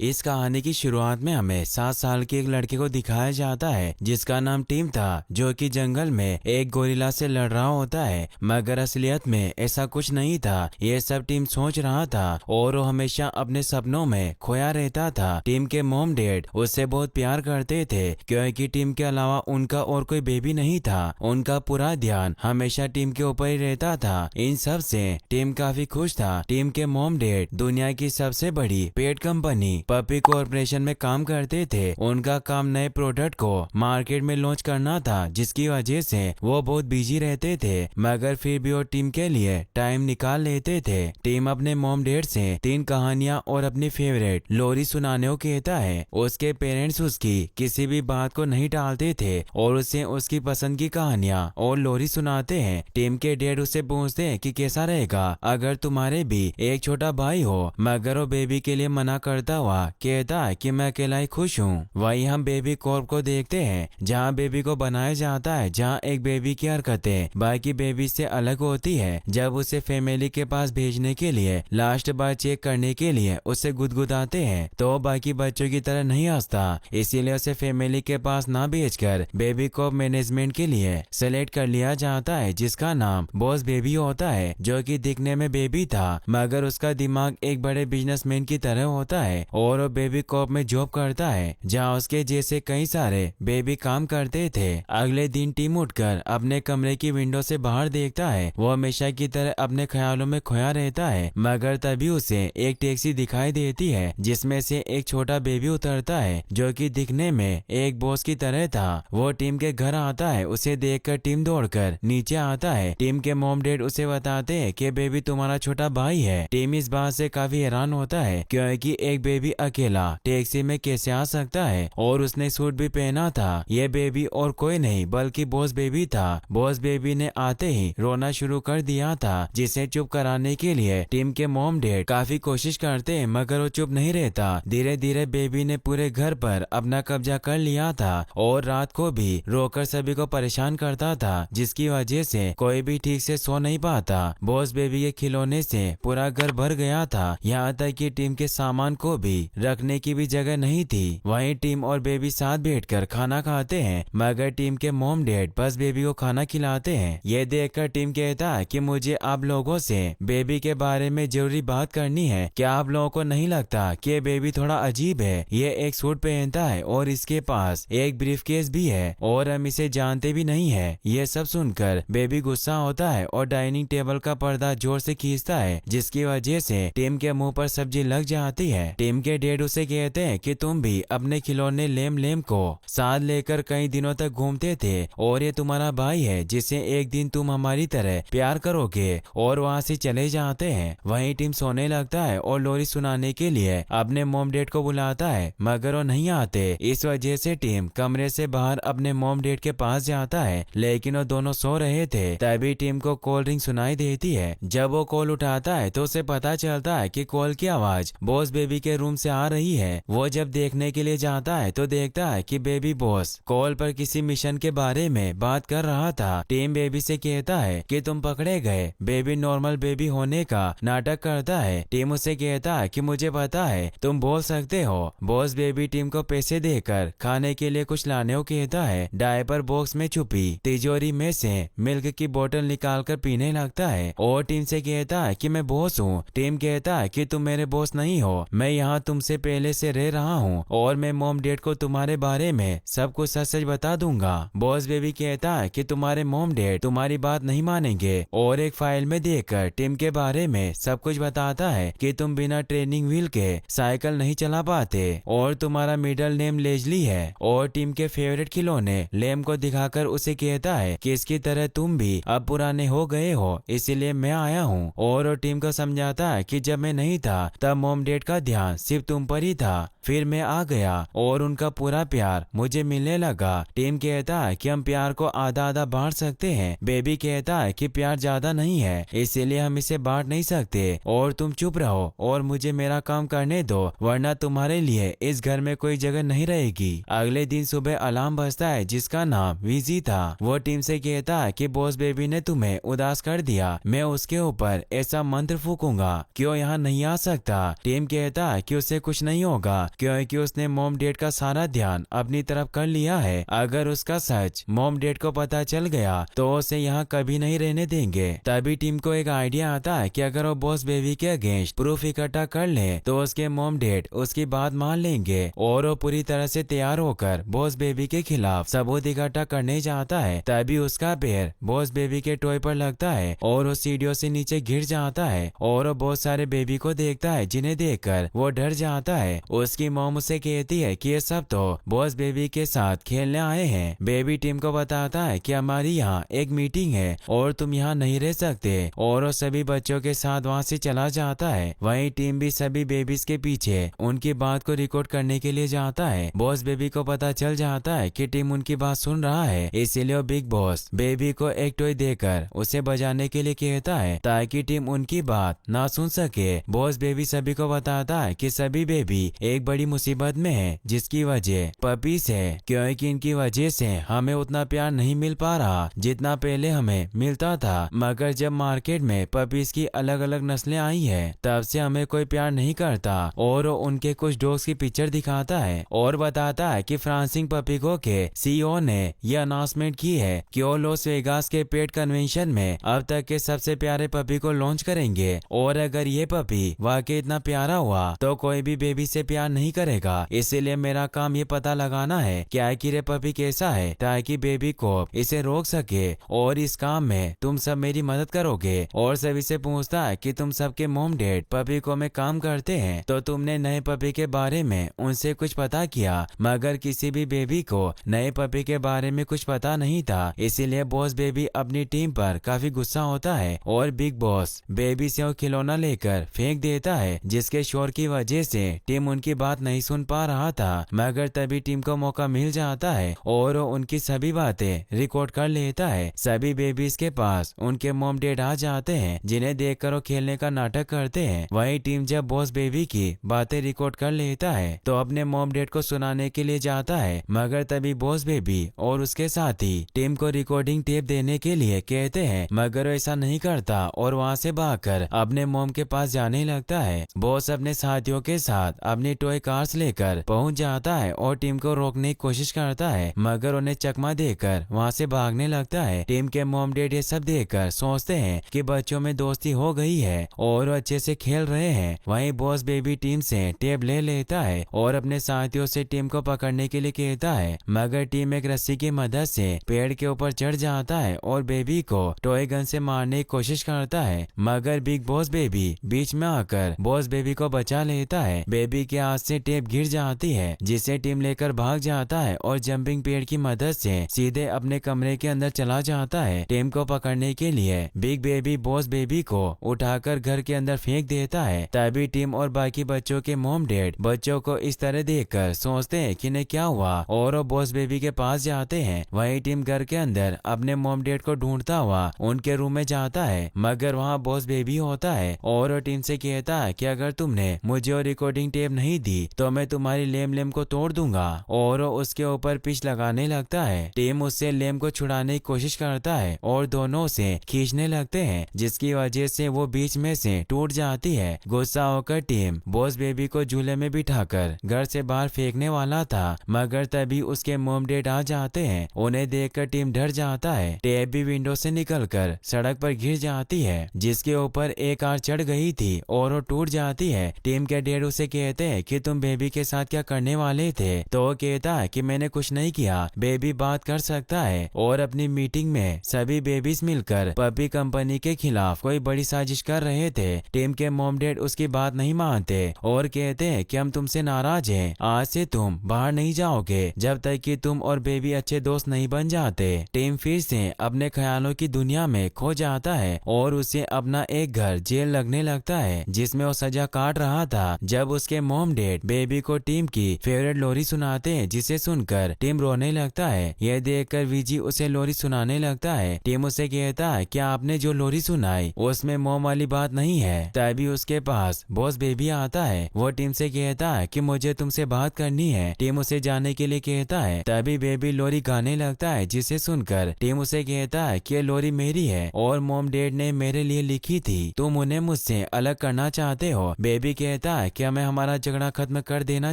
इस कहानी की शुरुआत में हमें 7 साल के एक लड़के को दिखाया जाता है जिसका नाम टिम था, जो कि जंगल में एक गोरिल्ला से लड़ रहा होता है। मगर असलियत में ऐसा कुछ नहीं था। ये सब टिम सोच रहा था और वो हमेशा अपने सपनों में खोया रहता था। टिम के मॉम डैड उससे बहुत प्यार करते थे क्योंकि टिम के अलावा उनका और कोई बेबी नहीं था। उनका पूरा ध्यान हमेशा टिम के ऊपर ही रहता था। इन सब से टिम काफी खुश था। टिम के मॉम डैड दुनिया की सबसे बड़ी पेट कंपनी पपी कॉर्पोरेशन में काम करते थे। उनका काम नए प्रोडक्ट को मार्केट में लॉन्च करना था, जिसकी वजह से वो बहुत बिजी रहते थे। मगर फिर भी वो टीम के लिए टाइम निकाल लेते थे। टीम अपने मॉम डैड से 3 कहानियां और अपनी फेवरेट लोरी सुनाने को कहता है। उसके पेरेंट्स उसकी किसी भी बात को नहीं टालते थे और उसे उसकी पसंद की कहानियां और लोरी सुनाते हैं। टीम के डैड उससे पूछते हैं कि कैसा रहेगा अगर तुम्हारे भी एक छोटा भाई हो, मगर वो बेबी के लिए मना करता हुआ कहता है कि मैं अकेला ही खुश हूँ। वहीं हम बेबी कॉर्प को देखते हैं जहाँ बेबी को बनाया जाता है, जहाँ एक बेबी की हरकतें बाकी बेबी से अलग होती है। जब उसे फैमिली के पास भेजने के लिए लास्ट बार चेक करने के लिए उसे गुदगुदाते हैं तो बाकी बच्चों की तरह नहीं हंसता, इसीलिए उसे फैमिली के पास ना भेजकर बेबी कॉर्प मैनेजमेंट के लिए सेलेक्ट कर लिया जाता है, जिसका नाम बॉस बेबी होता है, जो कि दिखने में बेबी था मगर उसका दिमाग एक बड़े बिजनेसमैन की तरह होता है और वो बेबी कॉर्प में जॉब करता है जहाँ उसके जैसे कई सारे बेबी काम करते थे। अगले दिन टीम उठकर अपने कमरे की विंडो से बाहर देखता है। वो हमेशा की तरह अपने ख्यालों में खोया रहता है, मगर तभी उसे एक टैक्सी दिखाई देती है जिसमें से एक छोटा बेबी उतरता है जो कि दिखने में एक बॉस की तरह था। वो टीम के घर आता है। उसे देखकर टीम दौड़कर नीचे आता है। टीम के मॉम डैड उसे बताते हैं कि बेबी तुम्हारा छोटा भाई है। टीम इस बात से काफी हैरान होता है क्योंकि एक बेबी अकेला टैक्सी में कैसे आ सकता है और उसने सूट भी पहना था। ये बेबी और कोई नहीं बल्कि बॉस बेबी था। बॉस बेबी ने आते ही रोना शुरू कर दिया था, जिसे चुप कराने के लिए टीम के मॉम डैड काफी कोशिश करते हैं मगर वो चुप नहीं रहता। धीरे धीरे बेबी ने पूरे घर पर अपना कब्जा कर लिया था और रात को भी रोकर सभी को परेशान करता था, जिसकी वजह से कोई भी ठीक से सो नहीं पाता। बॉस बेबी के खिलौने से पूरा घर भर गया था, यहाँ तक कि टीम के सामान को भी रखने की भी जगह नहीं थी। वहीं टीम और बेबी साथ बैठकर खाना खाते हैं मगर टीम के मॉम डैड बस बेबी को खाना खिलाते हैं। ये देखकर टीम कहता है कि मुझे आप लोगों से बेबी के बारे में जरूरी बात करनी है। क्या आप लोगों को नहीं लगता कि बेबी थोड़ा अजीब है? ये एक सूट पहनता है और इसके पास एक ब्रीफकेस भी है और हम इसे जानते भी नहीं है। ये सब सुनकर बेबी गुस्सा होता है और डाइनिंग टेबल का पर्दा जोर से खींचता है, जिसकी वजह से टीम के मुंह पर सब्जी लग जाती है। टीम के डैड उसे कहते हैं कि तुम भी अपने खिलौने लेम लेम को साथ लेकर कई दिनों तक घूमते थे और ये तुम्हारा भाई है जिसे एक दिन तुम हमारी तरह प्यार करोगे, और वहाँ से चले जाते हैं। वहीं टीम सोने लगता है और लोरी सुनाने के लिए अपने मॉम डैड को बुलाता है मगर वो नहीं आते। इस वजह से टीम कमरे से बाहर अपने मॉम डैड के पास जाता है, लेकिन वो दोनों सो रहे थे। तभी टीम को कॉल रिंग सुनाई देती है। जब वो कॉल उठाता है तो उसे पता चलता है कि कॉल की आवाज बॉस बेबी के रूम से आ रही है। वो जब देखने के लिए जाता है तो देखता है कि बेबी बॉस कॉल पर किसी मिशन के बारे में बात कर रहा था। टीम बेबी से कहता है कि तुम पकड़े गए। बेबी नॉर्मल बेबी होने का नाटक करता है। टीम उसे कहता है कि मुझे पता है, तुम बोल सकते हो। बॉस बेबी टीम को पैसे देकर खाने के लिए कुछ लाने को कहता है। डायपर बॉक्स में छुपी तिजोरी में से मिल्क की बोतल निकालकर पीने लगता है और टीम से कहता है कि मैं बॉस हूँ। टीम कहता है कि तुम मेरे बॉस नहीं हो, मैं यहाँ तुमसे पहले से रह रहा हूँ और मैं मॉम डैड को तुम्हारे बारे में सब कुछ सच सच बता दूंगा। बॉस बेबी कहता है कि तुम्हारे मॉम डैड तुम्हारी बात नहीं मानेंगे और एक फाइल में देखकर टीम के बारे में सब कुछ बताता है कि तुम बिना ट्रेनिंग व्हील के साइकिल नहीं चला पाते और तुम्हारा मिडिल नेम लेजली है। और टीम के फेवरेट खिलौने लेम को दिखाकर उसे कहता है कि इसकी तरह तुम भी अब पुराने हो गए हो, इसीलिए मैं आया हूँ। और टीम को समझाता है कि जब मैं नहीं था तब मॉम डैड का ध्यान सिर्फ तुम पर ही था, फिर मैं आ गया और उनका पूरा प्यार मुझे मिलने लगा। टीम कहता है कि हम प्यार को आधा आधा बांट सकते हैं। बेबी कहता है कि प्यार ज्यादा नहीं है, इसीलिए हम इसे बांट नहीं सकते और तुम चुप रहो और मुझे मेरा काम करने दो, वरना तुम्हारे लिए इस घर में कोई जगह नहीं रहेगी। अगले दिन सुबह अलार्म बजता है जिसका नाम वीजी था। वो टीम से कहता है कि बॉस बेबी ने तुम्हें उदास कर दिया, मैं उसके ऊपर ऐसा मंत्र फूकूंगा कि वो यहाँ नहीं आ सकता। टीम कहता है कि उसे कुछ नहीं होगा क्योंकि उसने मॉम डैड का सारा ध्यान अपनी तरफ कर लिया है। अगर उसका सच मॉम डैड को पता चल गया तो उसे यहाँ कभी नहीं रहने देंगे। तभी टीम को एक आइडिया आता है कि अगर वो बॉस बेबी के अगेंस्ट प्रूफ इकट्ठा कर ले तो उसके मॉम डैड उसकी बात मान लेंगे और वो पूरी तरह से तैयार होकर बॉस बेबी के खिलाफ सबूत इकट्ठा करने जाता है। तभी उसका पैर बॉस बेबी के टॉय पर लगता है और वो सीढ़ियों से नीचे गिर जाता है और वो बहुत सारे बेबी को देखता है जिन्हें देखकर वो डर जाता है। उसकी मॉम उसे कहती है कि ये सब तो बॉस बेबी के साथ खेलने आए हैं। बेबी टीम को बताता है कि हमारी यहाँ एक मीटिंग है और तुम यहाँ नहीं रह सकते और वो सभी बच्चों के साथ वहाँ से चला जाता है। वहीं टीम भी सभी बेबीज के पीछे उनकी बात को रिकॉर्ड करने के लिए जाता है। बॉस बेबी को पता चल जाता है कि टीम उनकी बात सुन रहा है, इसीलिए वो बिग बॉस बेबी को एक टॉय देकर उसे बजाने के लिए कहता है ताकि टीम उनकी बात ना सुन सके। बॉस बेबी सभी को बताता है कि सभी बेबी एक बड़ी मुसीबत में है जिसकी वजह पपीज है, क्योंकि इनकी वजह से हमें उतना प्यार नहीं मिल पा रहा जितना पहले हमें मिलता था। मगर जब मार्केट में पपीज की अलग अलग नस्लें आई है तब से हमें कोई प्यार नहीं करता। और उनके कुछ डॉग्स की पिक्चर दिखाता है और बताता है कि फ्रांसिंग पपीगो के सीईओ ने यह अनाउंसमेंट की है कि वो लॉस वेगास के पेट कन्वेंशन में अब तक के सबसे प्यारे पपी को लॉन्च करेंगे और अगर ये पपी वाकई इतना प्यारा हुआ तो कोई भी बेबी से प्यार नहीं करेगा। इसीलिए मेरा काम ये पता लगाना है कि आखिर ये पपी कैसा है ताकि बेबी को इसे रोक सके और इस काम में तुम सब मेरी मदद करोगे। और सभी से पूछता है कि तुम सबके मॉम डैड पपी को में काम करते हैं तो तुमने नए पपी के बारे में उनसे कुछ पता किया। मगर किसी भी बेबी को नए पपी के बारे में कुछ पता नहीं था, इसीलिए बॉस बेबी अपनी टीम पर काफी गुस्सा होता है और बिग बॉस बेबी से वो खिलौना लेकर फेंक देता है जिसके शोर की वजह से टीम उनकी बात नहीं सुन पा रहा था। मगर तभी टीम को मौका मिल जाता है और वो उनकी सभी बातें रिकॉर्ड कर लेता है। सभी बेबीज के पास उनके मॉम डैड आ जाते हैं जिन्हें देखकर वो खेलने का नाटक करते हैं। वही टीम जब बॉस बेबी की बातें रिकॉर्ड कर लेता है तो अपने मॉम डैड को सुनाने के लिए जाता है। मगर तभी बॉस बेबी और उसके साथी टीम को रिकॉर्डिंग टेप देने के लिए कहते हैं, मगर वो ऐसा नहीं करता और वहाँ से भागकर अपने मॉम के पास जाने लगता है। बॉस अपने साथियों के साथ अपनी टॉय कार्स लेकर पहुंच जाता है और टीम को रोकने की कोशिश करता है, मगर उन्हें चकमा देकर वहाँ से भागने लगता है। टीम के मॉम डैड ये सब देखकर सोचते हैं कि बच्चों में दोस्ती हो गई है और वो अच्छे से खेल रहे हैं। वहीं बॉस बेबी टीम से टेप ले लेता है और अपने साथियों से टीम को पकड़ने के लिए कहता है, मगर टीम एक रस्सी की मदद से पेड़ के ऊपर चढ़ जाता है और बेबी को टॉय गन से मारने की कोशिश करता है। मगर बिग बॉस बेबी बीच में आकर बॉस बेबी को बचा लेता है। बेबी के हाथ से टेप गिर जाती है जिसे टीम लेकर भाग जाता है और जंपिंग पेड़ की मदद से सीधे अपने कमरे के अंदर चला जाता है। टीम को पकड़ने के लिए बिग बेबी बॉस बेबी को उठाकर घर के अंदर फेंक देता है। तभी टीम और बाकी बच्चों के मॉम डैड बच्चों को इस तरह देखकर सोचते हैं कि इन्हें क्या हुआ और वो बॉस बेबी के पास जाते हैं। वही टीम घर के अंदर अपने मॉम डैड को ढूंढता हुआ उनके रूम में जाता है, मगर वहाँ बॉस बेबी होता है और वो टीम से कहता है कि अगर तुमने मुझे और रिकॉर्डिंग टेप नहीं दी तो मैं तुम्हारी लेम को तोड़ दूंगा और वो उसके ऊपर पिच लगाने लगता है। टीम उससे लेम को छुड़ाने की कोशिश करता है और दोनों से खींचने लगते हैं जिसकी वजह से वो बीच में से टूट जाती है। गुस्सा होकर टीम बॉस बेबी को झूले में बिठाकर घर से बाहर फेंकने वाला था, मगर तभी उसके मॉम डैड आ जाते हैं। उन्हें देखकर टीम डर जाता है। टेप भी विंडो से निकलकर सड़क पर गिर जाती है जिसके ऊपर एक कार चढ़ गई थी और वो टूट जाती है। टीम के डैड उसे कहते हैं कि तुम बेबी के साथ क्या करने वाले थे, तो वो कहता है कि मैंने कुछ नहीं किया। बेबी बात कर सकता है और अपनी मीटिंग में सभी बेबीज मिलकर पपी कंपनी के खिलाफ कोई बड़ी साजिश कर रहे थे। टीम के मॉम डैड उसकी बात नहीं मानते और कहते हैं कि हम तुमसे नाराज हैं, आज से तुम बाहर नहीं जाओगे जब तक कि तुम और बेबी अच्छे दोस्त नहीं बन जाते। टीम फिर से अपने ख्यालों की दुनिया में खो जाता है और उसे अपना एक घर जेल लगने लगता है जिसमें वो सजा काट रहा था। जब उसके मॉम डैड बेबी को टीम की फेवरेट लोरी सुनाते हैं जिसे सुनकर टीम रोने लगता है। यह देखकर विजी उसे लोरी सुनाने लगता है। टीम उसे कहता है क्या आपने जो लोरी सुनाई उसमें मॉम वाली बात नहीं है। तभी उसके पास बॉस बेबी आता है। वो टीम से कहता है कि मुझे तुमसे बात करनी है। टीम उसे जाने के लिए कहता है। तभी बेबी लोरी गाने लगता है जिसे सुनकर टीम उसे कहता है कि लोरी मेरी है और मॉम डैड ने मेरे लिए लिखी थी, तुम उन्हें मुझसे अलग करना चाहते हो। बेबी कहता है कि हमें हमारा झगड़ा खत्म कर देना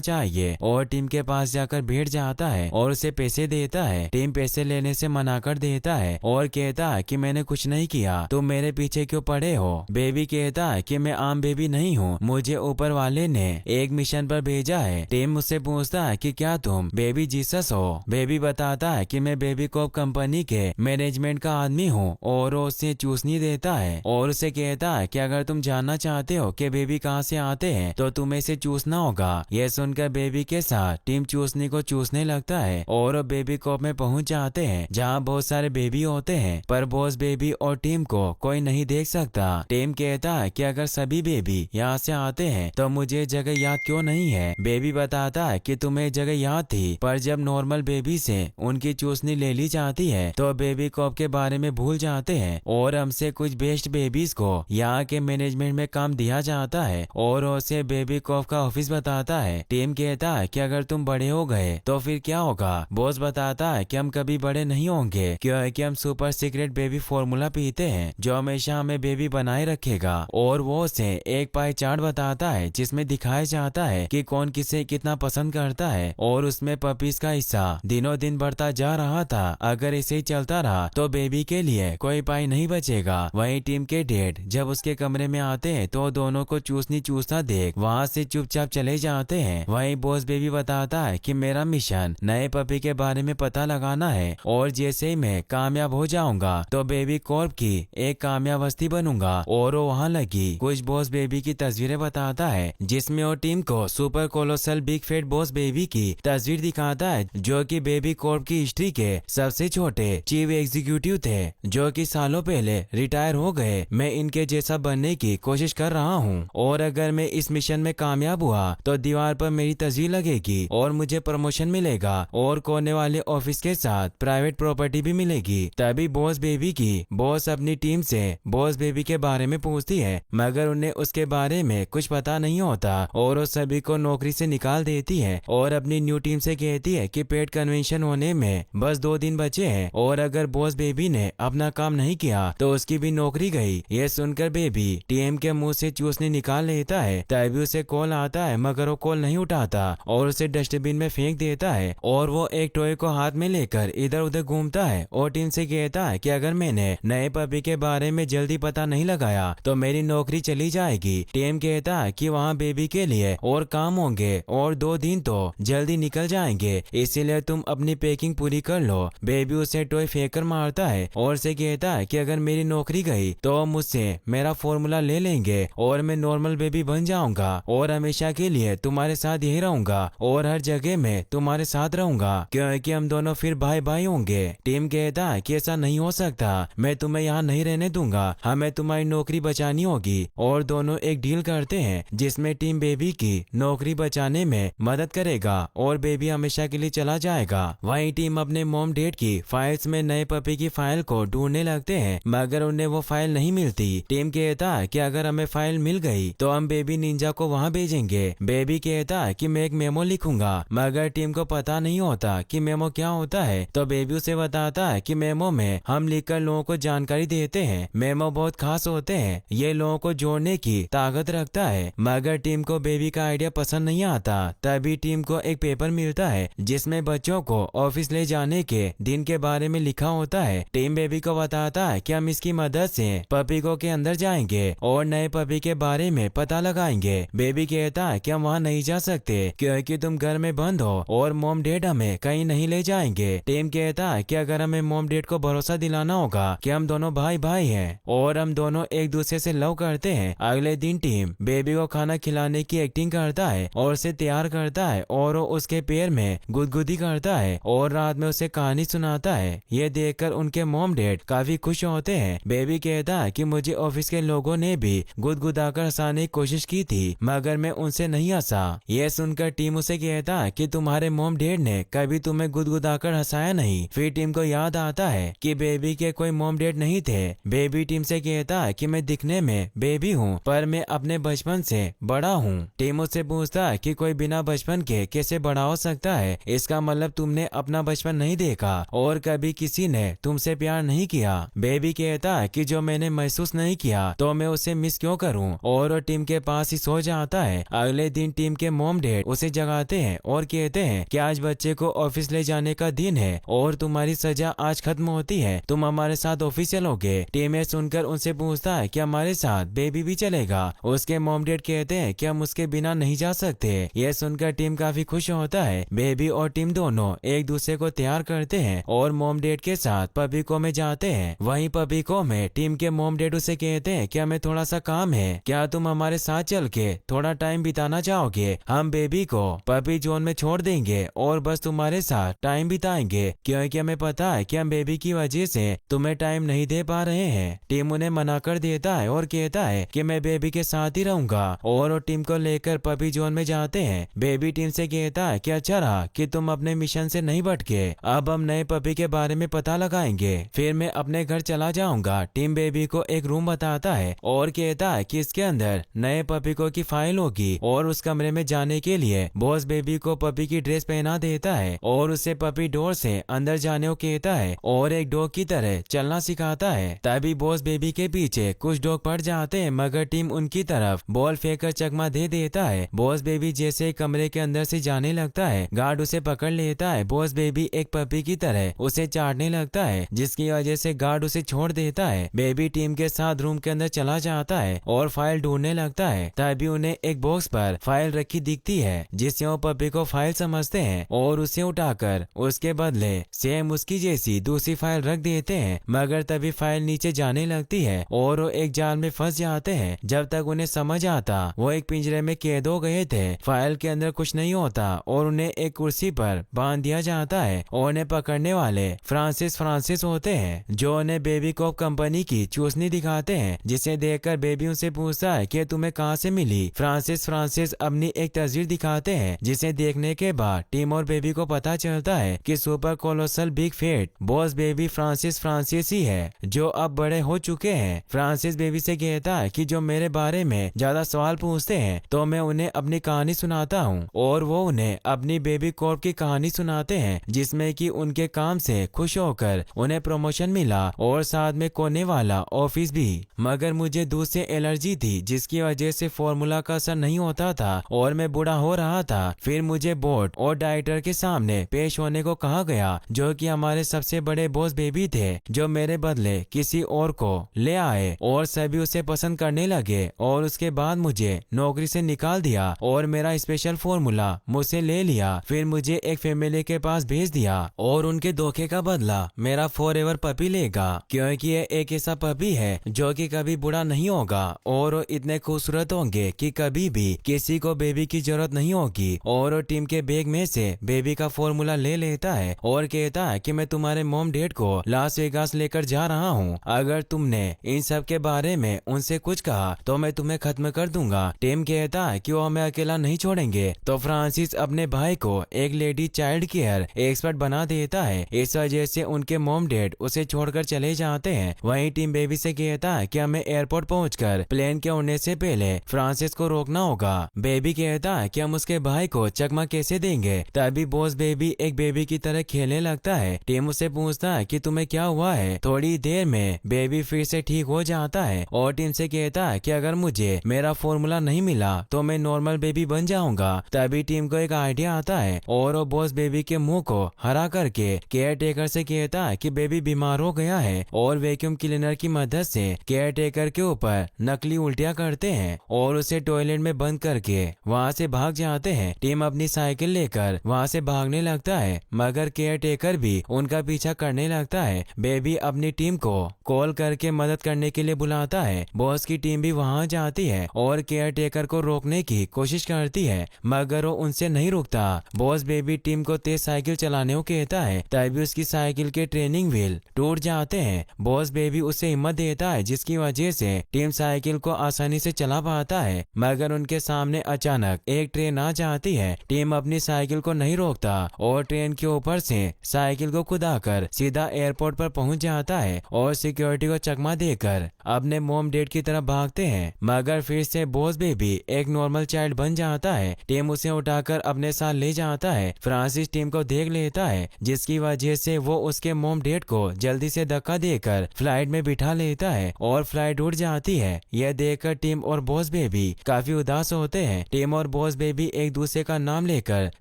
चाहिए और टीम के पास जाकर बैठ जाता है और उसे पैसे देता है। टीम पैसे लेने से मना कर देता है और कहता है कि मैंने कुछ नहीं किया, तुम मेरे पीछे क्यों पड़े हो। बेबी कहता है कि मैं आम बेबी नहीं हूँ, मुझे ऊपर वाले ने एक मिशन पर भेजा है। टीम मुझसे पूछता है कि क्या तुम बेबी जीसस हो। बेबी बताता है कि मैं बेबी कॉप कंपनी के मैनेजमेंट का आदमी हूँ और वो उसे चूसनी देता है और उसे कहता है कि अगर तुम जानना चाहते हो कि बेबी कहाँ से आते हैं तो तुम्हें इसे चूसना होगा। यह सुनकर बेबी के साथ टीम चूसनी को चूसने लगता है और वो बेबी कॉप में पहुंच जाते हैं जहाँ बहुत सारे बेबी होते हैं, पर बॉस बेबी और टीम को कोई नहीं देख सकता। टीम कहता है कि अगर सभी बेबी यहाँ से आते हैं तो मुझे जगह याद क्यों नहीं है। बेबी बताता है कि तुम्हें जगह याद थी, पर जब नॉर्मल बेबी से उनकी चूसनी ले ली जाती है तो बेबी कॉप के बारे में भूल जाते हैं और हमसे कुछ बेस्ट बेबीज को यहाँ के मैनेजमेंट में काम दिया जाता है और उसे बेबी कॉप का ऑफिस बताता है। टीम कहता है कि अगर तुम बड़े हो गए तो फिर क्या होगा। बॉस बताता है कि हम कभी बड़े नहीं होंगे क्योंकि हम सुपर सीक्रेट बेबी फॉर्मूला पीते हैं जो हमेशा हमें बेबी बनाए रखेगा। और वो उसे एक पाई चार्ट बताता है जिसमें दिखाया जाता है कि कौन किसे कितना पसंद करता है और उसमें पपीज का हिस्सा दिनों दिन बढ़ता जा रहा था। अगर इसे ही चलता रहा तो बेबी के लिए कोई पाई नहीं बचेगा। वहीं टीम के डैड जब उसके कमरे में आते हैं तो दोनों को चूसनी चूसता देख वहाँ से चुपचाप चले जाते हैं। वहीं बॉस बेबी बताता है कि मेरा मिशन नए पपी के बारे में पता लगाना है और जैसे ही मैं कामयाब हो जाऊंगा तो बेबी कॉर्प की एक कामयाब हस्ती बनूंगा। और वो वहाँ लगी कुछ बॉस बेबी की तस्वीरें बताता है जिसमें वो टीम को super colossal big fat boss baby की तस्वीर दिखाता है जो कि बेबी कॉर्प की हिस्ट्री के सबसे छोटे चीफ एग्जीक्यूटिव थे जो कि सालों पहले रिटायर हो गए। मैं इनके जैसा बनने की कोशिश कर रहा हूँ और अगर मैं इस मिशन में कामयाब हुआ तो दीवार पर मेरी तस्वीर लगेगी और मुझे प्रमोशन मिलेगा और कोने वाले ऑफिस के साथ प्राइवेट प्रॉपर्टी भी मिलेगी। तभी बॉस बेबी की बॉस अपनी टीम से बॉस बेबी के बारे में पूछती है मगर उन्हें उसके बारे में कुछ पता नहीं होता और वो सभी को नौकरी से निकाल देती है और अपनी न्यू टीम से कहती है कि पेट कन्वेंशन होने में बस 2 दिन बचे हैं और अगर बॉस बेबी ने अपना काम नहीं किया तो उसकी भी नौकरी गई। ये सुनकर बेबी टीम के मुंह से चूसनी निकाल लेता है। तभी उसे कॉल आता है मगर वो कॉल नहीं उठाता और उसे डस्टबिन में फेंक देता है और वो एक टॉय को हाथ में लेकर इधर उधर घूमता है और टीम से कहता है कि अगर मैंने नए पपी के बारे में जल्दी पता नहीं लगाया तो मेरी नौकरी चली जाएगी। टीम कहता है कि वहाँ बेबी के लिए और काम होंगे और 2 दिन तो जल्दी निकल जाएंगे, इसीलिए तुम अपनी पैकिंग पूरी कर लो। बेबी उसे टॉय फेंक कर मारता है और उसे कहता है कि अगर मेरी नौकरी गई तो मुझसे मेरा फॉर्मूला ले लेंगे और मैं नॉर्मल बेबी बन जाऊंगा और हमेशा के लिए तुम्हारे साथ यही रहूंगा और हर जगह में तुम्हारे साथ रहूंगा क्योंकि हम दोनों फिर भाई भाई होंगे। टीम कहता है कि ऐसा नहीं हो सकता, मैं तुम्हें यहाँ नहीं रहने दूंगा, हमें तुम्हारी नौकरी बचानी होगी। और दोनों एक डील करते हैं जिसमें टीम बेबी की नौकरी बचाने में मदद करेगा और बेबी हमेशा के लिए चला जाएगा। वहीं टीम अपने मॉम डैड की फाइल्स में नए पपी की फाइल को ढूंढने लगते हैं मगर उन्हें वो फाइल नहीं मिलती। टीम कहता है कि अगर हमें फाइल मिल गई तो हम बेबी निंजा को वहाँ भेजेंगे। बेबी कहता है कि मैं एक मेमो लिखूंगा मगर टीम को पता नहीं होता कि मेमो क्या होता है तो बेबी उसे बताता है कि मेमो में हम लिखकर लोगों को जानकारी देते हैं। मेमो बहुत खास होते हैं, ये लोगों को जोड़ने की ताकत रखता है मगर टीम को बेबी का आइडिया पसंद नहीं आता। तभी टीम को एक पेपर मिलता है जिसमें बच्चों को ऑफिस ले जाने के दिन के बारे में लिखा होता है। टीम बेबी को बताता है कि हम इसकी मदद से पपी को के अंदर जाएंगे और नए पपी के बारे में पता लगाएंगे। बेबी कहता है कि हम वहाँ नहीं जा सकते क्योंकि तुम घर में बंद हो और मॉम डैड हमें कहीं नहीं ले जाएंगे। टीम कहता है कि अगर हमें मॉम डैड को भरोसा दिलाना होगा कि हम दोनों भाई भाई हैं और हम दोनों एक दूसरे से लव करते हैं। अगले दिन टीम बेबी को खाना खिलाने की एक्टिंग करता है और उसे तैयार करता है और वो उसके पैर में गुदगुदी करता है और रात में उसे कहानी सुनाता है। ये देखकर उनके मॉम डैड काफी खुश होते हैं। बेबी कहता है कि मुझे ऑफिस के लोगों ने भी गुदगुदाकर हंसाने की कोशिश की थी मगर मैं उनसे नहीं हंसा। ये सुनकर टीम उसे कहता है कि तुम्हारे मॉम डैड ने कभी तुम्हें गुदगुदाकर हंसाया नहीं। फिर टीम को याद आता है कि बेबी के कोई मॉम डैड नहीं थे। बेबी टीम से कहता है कि मैं दिखने में बेबी हूँ पर मैं अपने बचपन से बड़ा हूँ। टीम उससे पूछता है कि कोई बिना बचपन के कैसे बड़ा हो सकता है, इसका मतलब तुमने अपना बचपन नहीं देखा और कभी किसी ने तुमसे प्यार नहीं किया। बेबी कहता है कि जो मैंने महसूस नहीं किया तो मैं उसे मिस क्यों करूं और टीम के पास ही सो जाता है। अगले दिन टीम के मॉम डैड उसे जगाते हैं और कहते हैं कि आज बच्चे को ऑफिस ले जाने का दिन है और तुम्हारी सजा आज खत्म होती है, तुम हमारे साथ ऑफिस चलोगे। टीम ये सुनकर उनसे पूछता है कि हमारे साथ बेबी भी चलेगा। उसके मॉम डैड कहते हैं कि हम उसके बिना नहीं जा सकते। यह सुनकर टीम काफी खुश होता है। बेबी और टीम दोनों एक दूसरे को तैयार करते हैं और मॉम डैड के साथ पपी को में जाते हैं। वहीं पपी को में टीम के मॉम डैड उसे कहते हैं कि हमें थोड़ा सा काम है, क्या तुम हमारे साथ चल के थोड़ा टाइम बिताना चाहोगे? हम बेबी को पपी जोन में छोड़ देंगे और बस तुम्हारे साथ टाइम बिताएंगे, क्योंकि हमें पता है कि हम बेबी की वजह से तुम्हें टाइम नहीं दे पा रहे हैं। टीम उन्हें मना कर देता है और कहता है कि मैं बेबी के साथ ही रहूंगा और टीम को लेकर पपी जोन में जाते हैं। बेबी टीम से कहता है कि अच्छा रहा कि तुम अपने मिशन से नहीं भटके, अब हम नए पपी के बारे में पता लगाएंगे, फिर मैं अपने घर चला जाऊंगा। टीम बेबी को एक रूम बताता है और कहता है कि इसके अंदर नए पपी को की फाइल होगी और उस कमरे में जाने के लिए बॉस बेबी को पपी की ड्रेस पहना देता है और उसे पपी डोर से अंदर जाने को कहता है और एक डॉग की तरह चलना सिखाता है। तभी बॉस बेबी के पीछे कुछ डॉग पड़ जाते हैं, मगर टीम उनकी तरफ बॉल फेंककर चकमा दे देता है। बॉस बेबी जैसे कमरे के अंदर से जाने लगता है, गार्ड उसे पकड़ लेता है। बॉस बेबी एक पपी की तरह उसे चाटने लगता है, जिसकी वजह से गार्ड उसे छोड़ देता है। बेबी टीम के साथ रूम के अंदर चला जाता है और फाइल ढूंढने लगता है। तभी उन्हें एक बॉक्स पर फाइल रखी दिखती है, जिससे वो पपी को फाइल समझते हैं और उसे उठाकर उसके बदले सेम उसकी जैसी दूसरी फाइल रख देते हैं। मगर तभी फाइल नीचे जाने लगती है और वो एक जाल में फंस जाते हैं। जब तक उन्हें समझ आता वो एक पिंजरे में कैद हो गए थे। फाइल के अंदर कुछ नहीं होता और उन्हें एक कुर्सी पर बांध दिया जाता है और उन्हें पकड़ने वाले फ्रांसिस होते हैं, जो उन्हें बेबी को कंपनी की चूसनी दिखाते हैं, जिसे देखकर बेबी उनसे पूछता है कि तुम्हें कहाँ से मिली। फ्रांसिस अपनी एक तस्वीर दिखाते हैं, जिसे देखने के बाद टीम और बेबी को पता चलता है कि super colossal big fat boss baby Francis ही है, जो अब बड़े हो चुके हैं। फ्रांसिस बेबी से कहता है कि जो मेरे बारे में ज्यादा सवाल पूछते हैं तो मैं उन्हें अपनी कहानी सुनाता हूँ, और वो उन्हें अपनी बेबी कॉर्प की कहानी सुनाते हैं, जिसमें कि उनके काम से खुश होकर उन्हें प्रमोशन मिला और साथ में कोने वाला ऑफिस भी। मगर मुझे दूध से एलर्जी थी, जिसकी वजह से फॉर्मूला का असर नहीं होता था और मैं बूढ़ा हो रहा था। फिर मुझे बोर्ड और डायरेक्टर के सामने पेश होने को कहा गया, जो कि हमारे सबसे बड़े बॉस बेबी थे, जो मेरे बदले किसी और को ले आए और सभी उसे पसंद करने लगे और उसके बाद मुझे नौकरी से निकाल दिया और मेरा स्पेशल फॉर्मूला मुझसे ले लिया। फिर मुझे एक फैमिली के पास भेज दिया और उनके धोखे का बदला मेरा फॉरएवर पपी लेगा, क्योंकि ये एक ऐसा पपी है जो कि कभी बुरा नहीं होगा और वो इतने खूबसूरत होंगे कि कभी भी किसी को बेबी की जरूरत नहीं होगी। और वो टीम के बैग में से बेबी का फॉर्मूला ले लेता है और कहता है कि मैं तुम्हारे मॉम डैड को लास वेगास लेकर जा रहा हूँ, अगर तुमने इन सब के बारे में उनसे कुछ कहा तो मैं तुम्हें खत्म कर दूंगा। टीम कहता है कि वो हमें अकेला नहीं छोड़ेंगे, तो फ्रांसिस अपने भाई को एक लेडी चाइल्ड केयर एक्सपर्ट बना देता है। इस वजह से उनके मॉम डैड उसे छोड़कर चले जाते हैं। वहीं टीम बेबी से कहता है कि हमें एयरपोर्ट पहुंचकर प्लेन के उड़ने से पहले फ्रांसिस को रोकना होगा। बेबी कहता है कि हम उसके भाई को चकमा कैसे देंगे। तभी बॉस बेबी एक बेबी की तरह खेलने लगता है। टीम उससे पूछता है कि तुम्हें क्या हुआ है। थोड़ी देर में बेबी फिर से ठीक हो जाता है और टीम से कहता है कि अगर मुझे मेरा फॉर्मूला नहीं मिला तो मैं नॉर्मल बेबी बन जाऊंगा। तभी टीम को एक आइडिया आता है और वो बॉस बेबी के मुंह को हरा करके केयर टेकर से कहता है कि बेबी बीमार हो गया है और वैक्यूम क्लीनर की मदद से केयर टेकर के ऊपर नकली उल्टियां करते हैं और उसे टॉयलेट में बंद करके वहां से भाग जाते हैं। टीम अपनी साइकिल लेकर वहां से भागने लगता है, मगर केयर टेकर भी उनका पीछा करने लगता है। बेबी अपनी टीम को कॉल करके मदद करने के लिए बुलाता है। बॉस की टीम भी वहां जाती है और केयर टेकर को रोकने की कोशिश करती है, मगर वो उनसे नहीं रुकता। बॉस बेबी टीम को तेज साइकिल चलाने को कहता है, तभी उसकी साइकिल के ट्रेनिंग व्हील टूट जाते हैं। बॉस बेबी उसे हिम्मत देता है, जिसकी वजह से टीम साइकिल को आसानी से चला पाता है, मगर उनके सामने अचानक एक ट्रेन आ जाती है। टीम अपनी साइकिल को नहीं रोकता और ट्रेन के ऊपर से साइकिल को कुदाकर सीधा एयरपोर्ट पर पहुंच जाता है और सिक्योरिटी को चकमा देकर अपने मॉम डैड की तरफ भागते हैं। मगर फिर से बॉस बेबी एक नॉर्मल चाइल्ड बन जाता है। टीम उसे उठाकर अपने साथ ले जाता है। फ्रांसिस टीम को देख लेता है, जिसकी वजह से वो उसके मॉम डैड को जल्दी से धक्का देकर फ्लाइट में बिठा लेता है और फ्लाइट उड़ जाती है। यह देखकर टीम और बॉस बेबी काफी उदास होते हैं। टिम और बॉस बेबी एक दूसरे का नाम लेकर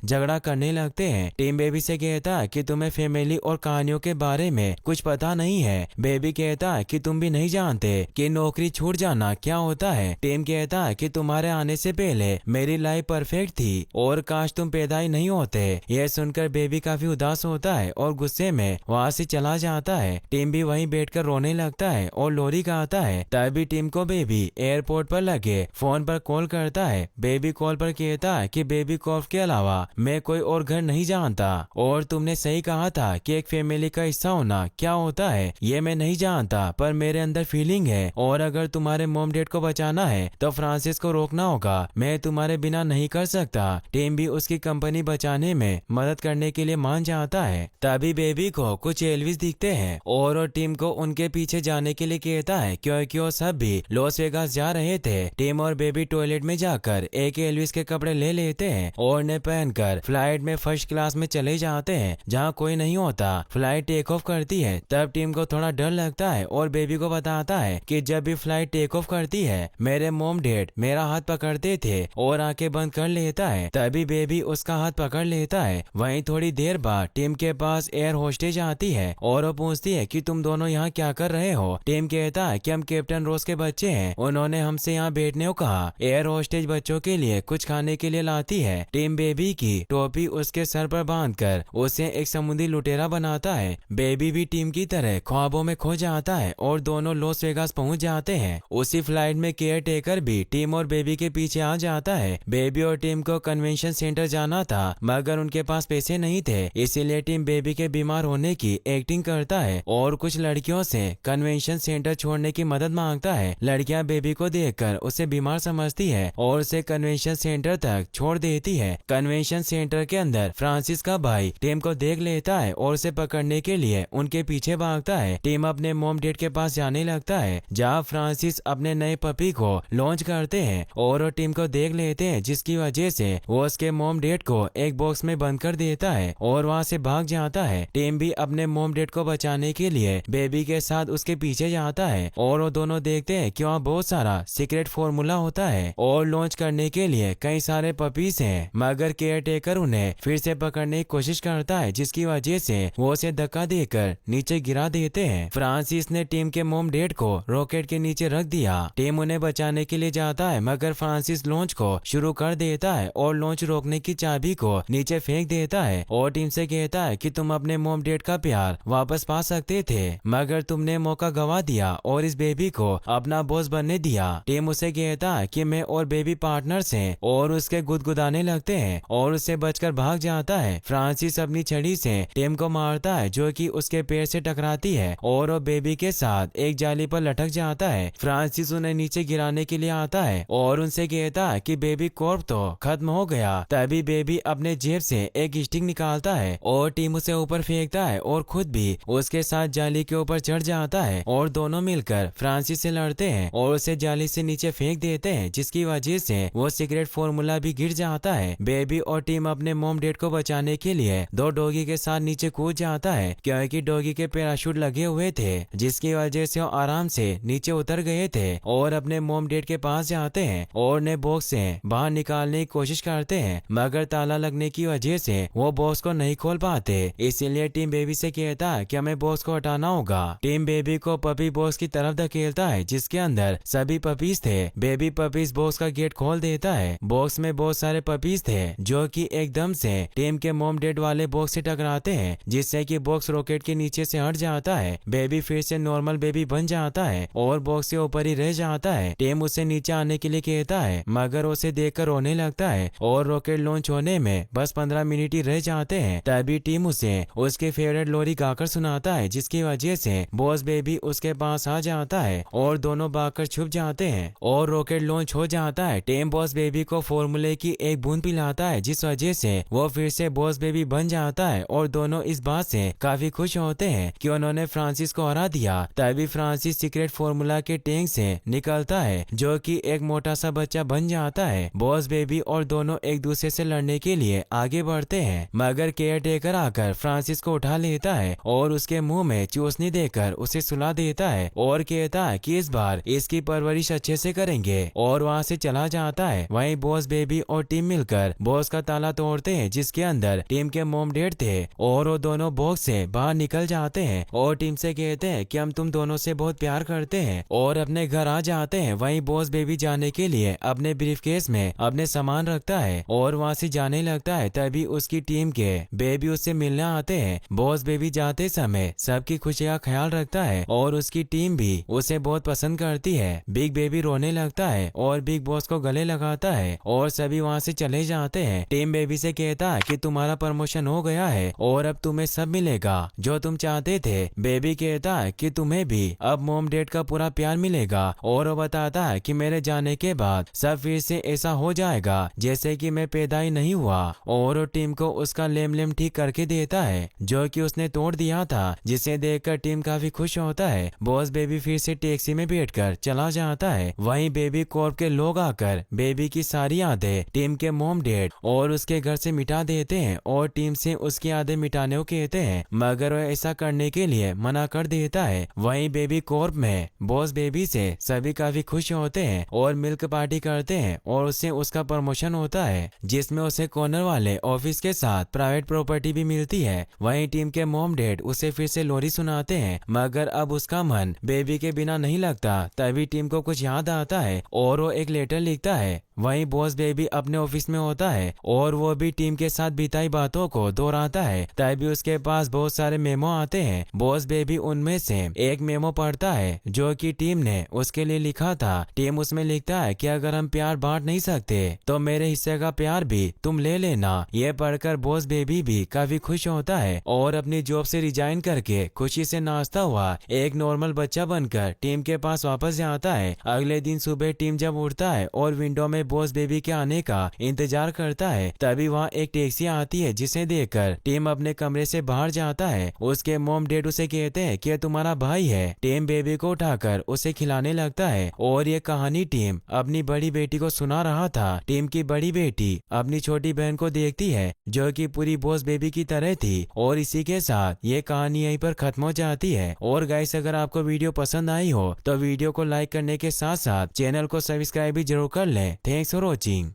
झगड़ा करने लगते हैं। टिम बेबी से कहता है कि तुम्हें फैमिली और कहानियों के बारे में कुछ पता नहीं है। बेबी कहता है कि तुम भी नहीं जानते कि नौकरी छूट जाना क्या होता है। टिम कहता है कि तुम्हारे आने से पहले मेरी लाइफ परफेक्ट थी और काश तुम पैदा ही नहीं होते। यह सुनकर बेबी काफी उदास होता है और गुस्से में वहाँ से चला जाता है। टिम भी वहीं बैठकर रोने लगता है और लोरी गाता है। तभी टिम को बेबी एयरपोर्ट पर लगे फोन पर कॉल करता है। बेबी कॉल पर कहता है कि बेबी कॉफ के अलावा मैं कोई और घर नहीं जानता और तुमने सही कहा था कि एक फैमिली का हिस्सा होना क्या होता है ये मैं नहीं जानता, पर मेरे अंदर फीलिंग है और अगर तुम्हारे मॉम डैड को बचाना है तो फ्रांसिस को रोकना होगा। मैं तुम्हारे बिना नहीं कर सकता। टिम भी उसकी कंपनी बचाने में मदद करने के लिए मान जाता है। तभी बेबी को कुछ एल्विस दिखते हैं और टिम को उनके पीछे जाने के लिए कहता है क्योंकि वो सब भी लॉस वेगास जा रहे थे। टिम और बेबी टॉयलेट में जाकर एक एल्विस के कपड़े ले लेते हैं और उन्हें पहनकर फ्लाइट में फर्स्ट क्लास में चले जाते हैं जहाँ कोई नहीं होता। फ्लाइट टेक ऑफ करती है। तब टिम को थोड़ा डर लगता है और बेबी को बताता है कि जब भी फ्लाइट टेक ऑफ करती है मेरे मॉम डैड मेरा हाथ पकड़ते थे और आंखें बंद कर लेता है। तभी बेबी उसका हाथ पकड़ लेता है। वहीं थोड़ी देर बाद टिम के पास एयर होस्टेज आती है और वो पूछती है कि तुम दोनों यहाँ क्या कर रहे हो। टिम कहता है कि हम कैप्टन रोज के बच्चे हैं, उन्होंने हमसे यहाँ बैठने को कहा। एयर होस्टेज बच्चों के लिए कुछ खाने के लिए लाती है। टिम बेबी की टोपी उसके सर पर बांधकर उसे एक समुद्री लुटेरा बनाता है। बेबी भी टीम की तरह ख्वाबों में खो जाता है और दोनों लॉस वेगास पहुंच जाते हैं। उसी फ्लाइट में केयर टेकर भी टिम और बेबी के पीछे आ जाता है। बेबी और टिम को कन्वेंशन सेंटर जाना था मगर उनके पास पैसे नहीं थे, इसीलिए टिम बेबी के बीमार होने की एक्टिंग करता है और कुछ लड़कियों से कन्वेंशन सेंटर छोड़ने की मदद मांगता है। लड़कियां बेबी को देखकर उसे बीमार समझती है और उसे कन्वेंशन सेंटर तक छोड़ देती है। कन्वेंशन सेंटर के अंदर फ्रांसिस का भाई टिम को देख लेता है और उसे पकड़ने के लिए उनके पीछे भागता है। टिम अपने मॉम डैड के पास जाने लगता है जहाँ फ्रांसिस अपने नए पपी को लॉन्च करते हैं और वो टिम को देख लेते हैं, जिसकी वजह से वो उसके मॉम डैड को एक बॉक्स में बंद कर देता है और वहाँ से भाग जाता है। टिम भी अपने मॉम डैड को बचाने के लिए बेबी के साथ उसके पीछे जाता है और वो दोनों देखते हैं कि वहाँ बहुत सारा सीक्रेट फॉर्मूला होता है और लॉन्च करने के लिए कई सारे पपीज हैं, मगर केयर टेकर उन्हें फिर से पकड़ने की कोशिश करता है, जिसकी वजह से वो उसे धक्का देकर नीचे गिरा देते हैं। फ्रांसिस ने टिम के मॉम डैड को रॉकेट के नीचे रख दिया। टिम उन्हें बचाने के लिए जाता है मगर फ्रांसिस लॉन्च को शुरू कर देता है और लॉन्च रोकने की चाबी को नीचे फेंक देता है और टिम से कहता है कि तुम अपने मॉम डैड का प्यार वापस पा सकते थे मगर तुमने मौका गवा दिया और इस बेबी को अपना बॉस बनने दिया। टिम उसे कहता है कि मैं और बेबी पार्टनर्स हैं और उसके गुदगुदाने लगते हैं और उससे बचकर भाग जाता है। फ्रांसिस अपनी छड़ी से टिम को मारता है जो कि उसके पैर से टकराती है और वो बेबी के साथ एक जाली पर लटक जाता है। फ्रांसिस उन्हें नीचे गिराने के लिए आता है और उनसे कहता है कि बेबी कॉर्प तो खत्म हो गया। तभी बेबी अपने जेब से एक स्टिक निकालता है और टिम उसे ऊपर फेंकता है और खुद भी उसके साथ जाली के ऊपर चढ़ जाता है और दोनों मिलकर फ्रांसिस से लड़ते हैं और उसे जाली से नीचे फेंक देते हैं, जिसकी वजह से वो सीक्रेट फॉर्मूला भी गिर जाता है। बेबी और टिम अपने मॉम डैड को बचाने के लिए दो डॉगी के साथ नीचे कूद जाता है क्योंकि डॉगी के पैराशूट लगे हुए थे, जिसकी वजह से वो आराम से नीचे उतर गए थे और अपने मॉम डैड के पास जाते हैं और उन्हें बॉक्स से बाहर निकालने की कोशिश करते हैं मगर ताला लगने की वजह से वो बॉक्स को नहीं खोल पाते। इसीलिए टिम बेबी से कहता है कि हमें बॉक्स को हटाना होगा। टिम बेबी को पपी बॉक्स की तरफ धकेलता है जिसके अंदर सभी पपीज थे। बेबी पपीज बॉक्स का गेट खोल देता है। बॉक्स में बहुत सारे पपीज थे जो कि एकदम से टिम के मॉम डैड वाले बॉक्स से टकराते हैं, जिससे कि बॉक्स रॉकेट के नीचे से हट जाता है। बेबी फिर से नॉर्मल बेबी बन जाता है और बॉक्स के ऊपर ही रह जाता है। टिम उसे नीचे आने के लिए कहता है मगर उसे देखकर रोने लगता है और रॉकेट लॉन्च होने में बस 15 मिनट ही रह जाते हैं। तभी टिम उसे उसके फेवरेट लोरी गाकर सुनाता है, जिसकी वजह से बॉस बेबी उसके पास आ जाता है और दोनों भागकर छुप जाते हैं और रॉकेट लॉन्च हो जाता है। टिम बॉस बेबी को फॉर्मूले की एक बूंद पिलाता है, जिस वजह से वो फिर से बॉस बेबी बन जाता है और दोनों इस बात से काफी खुश होते हैं कि उन्होंने फ्रांसिस को हरा दिया। तभी फ्रांसिस सीक्रेट फॉर्मूला के टैंक से निकलता है जो कि एक मोटा सा बच्चा बन जाता है। बॉस बेबी और दोनों एक दूसरे से लड़ने के लिए आगे बढ़ते हैं मगर केयर टेकर आकर फ्रांसिस को उठा लेता है और उसके मुंह में चूसनी देकर उसे सुला देता है और कहता है कि इस बार इसकी परवरिश अच्छे से करेंगे और वहाँ से चला जाता आता है। वहीं बॉस बेबी और टीम मिलकर बॉस का ताला तोड़ते हैं जिसके अंदर टीम के मॉम डैड थे और वो दोनों बॉक्स से बाहर निकल जाते हैं और टीम से कहते हैं कि हम तुम दोनों से बहुत प्यार करते हैं और अपने घर आ जाते हैं। वहीं बॉस बेबी जाने के लिए अपने ब्रीफकेस में अपने सामान रखता है और वहां से जाने लगता है। तभी उसकी टीम के बेबी उससे मिलने आते हैं। बॉस बेबी जाते समय सबकी खुशी का ख्याल रखता है और उसकी टीम भी उसे बहुत पसंद करती है। बिग बेबी रोने लगता है और बिग बॉस को गले लगाता है और सभी वहां से चले जाते हैं। टीम बेबी से कहता है कि तुम्हारा प्रमोशन हो गया है और अब तुम्हें सब मिलेगा जो तुम चाहते थे। बेबी कहता है कि तुम्हें भी अब मॉम डैड का पूरा प्यार मिलेगा और वो बताता है कि मेरे जाने के बाद सब फिर से ऐसा हो जाएगा जैसे कि मैं पैदा ही नहीं हुआ और वो टीम को उसका लेम ठीक करके देता है जो कि उसने तोड़ दिया था, जिसे देखकर टीम काफी खुश होता है। बॉस बेबी फिर से टैक्सी में बैठकर चला जाता है। वहीं बेबी कॉर्प के लोग आकर बेबी की सारी यादें टीम के मॉम डैड और उसके घर से मिटा देते हैं और टीम से उसकी यादें मिटाने को कहते हैं, मगर वो ऐसा करने के लिए मना कर देता है। वहीं बेबी कॉर्प में बॉस बेबी से सभी काफी खुश होते हैं और मिल्क पार्टी करते हैं और उससे उसका प्रमोशन होता है जिसमें उसे कॉर्नर वाले ऑफिस के साथ प्राइवेट प्रॉपर्टी भी मिलती है। वहीं टीम के मॉम डैड उसे फिर से लोरी सुनाते हैं, मगर अब उसका मन बेबी के बिना नहीं लगता। तभी टीम को कुछ याद आता है और वो एक लेटर लिखता है। वहीं बॉस बेबी अपने ऑफिस में होता है और वो भी टीम के साथ बिताई बातों को दोहराता है। तभी उसके पास बहुत सारे मेमो आते हैं। बॉस बेबी उनमें से एक मेमो पढ़ता है जो कि टीम ने उसके लिए लिखा था। टीम उसमें लिखता है कि अगर हम प्यार बांट नहीं सकते तो मेरे हिस्से का प्यार भी तुम ले लेना। ये पढ़कर बॉस बेबी भी काफी खुश होता है और अपनी जॉब से रिजाइन करके खुशी से नाचता हुआ एक नॉर्मल बच्चा बनकर टीम के पास वापस जाता है। अगले दिन सुबह टीम जब उठता है और विंडो में बॉस बेबी के आने का इंतजार करता है, तभी वहाँ एक टैक्सी आती है जिसे देखकर टीम अपने कमरे से बाहर जाता है। उसके मॉम डैड उसे कहते हैं कि तुम्हारा भाई है। टीम बेबी को उठाकर उसे खिलाने लगता है और ये कहानी टीम अपनी बड़ी बेटी को सुना रहा था। टीम की बड़ी बेटी अपनी छोटी बहन को देखती है जो कि पूरी बॉस बेबी की तरह थी और इसी के साथ ये कहानी यहीं पर खत्म हो जाती है। और गाइस, अगर आपको वीडियो पसंद आई हो तो वीडियो को लाइक करने के साथ साथ चैनल को सब्सक्राइब भी जरूर कर लें। Thanks for watching.